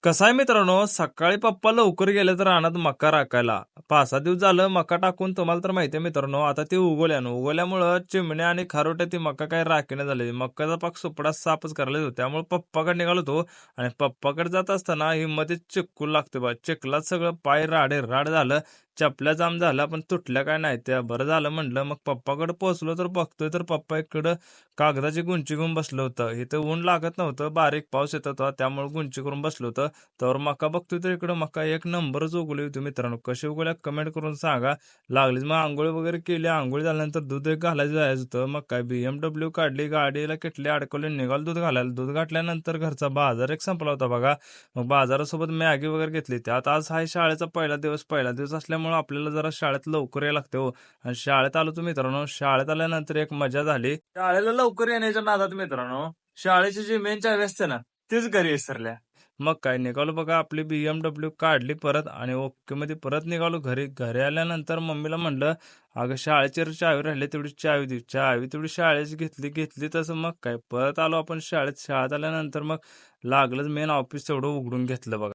कसं आहे मित्रांनो, सकाळी पप्पा लवकर गेले तर रानात मका राखायला. 5-6 दिवस झालं मका टाकून तुम्हाला तर माहिती आहे मित्रांनो, आता ती उगवल्यामुळं चिमण्या आणि खारोट्या ती मका काही राखेना झाली. मक्याचा पाक सुपडा साफच करायला होतो. त्यामुळे पप्पाकडे निघालो होतो आणि पप्पाकडे जात असताना हिंमतीत चिक्कू लागते बा. चिखलात सगळं पाय राड झालं. चपल्या जाम झाल्या, पण तुटल्या काय नाही. त्या बरं झालं म्हटलं. मग पप्पाकडे पोहोचलो तर बघतोय तर पप्पा इकडं कागदाची गुंची घेऊन बसलं होतं. इथं ऊन लागत नव्हतं, बारीक पाऊस येत होता. त्यामुळे गुंची करून बसलो होतं. तर मका बघतोय तर इकडं मका एक नंबरच उगवली होती मित्रांनो. कशी उगवल्या कमेंट करून सांगा. लागलीच मग अंघोळ वगैरे केली. अंघोळ झाल्यानंतर दूध एक घालायचं जायचं होतं. मग काय BMW काढली, गाडीला किटली अडकवली, निघालो दूध घालायला. दूध घातल्यानंतर घरचा बाजार एक संपला होता बघा. मग बाजारासोबत मॅगी वगैरे घेतली. त्यात आज आहे शाळेचा पहिला दिवस असल्यामुळे आपल्याला जरा शाळेत लवकर यायला लागते हो. आणि शाळेत आलो तर मित्रांनो, शाळेत आल्यानंतर एक मजा झाली. शाळेला लवकर येण्याच्या नादात मित्रांनो, शाळेची जी मेन चावी असते ना, तीच घरी विसरल्या. मग काय निघालो बघा, आपली BMW काढली परत आणि ओके मध्ये परत निघालो घरी. घरी आल्यानंतर मम्मीला म्हणलं, अगं शाळेची चावी राहिली, तेवढी चावी दे. चावी तेवढी शाळेची घेतली तसं. मग काय परत आलो आपण शाळेत. शाळेत आल्यानंतर मग लागलंच मेन ऑफिस तेवढं उघडून घेतलं बघा.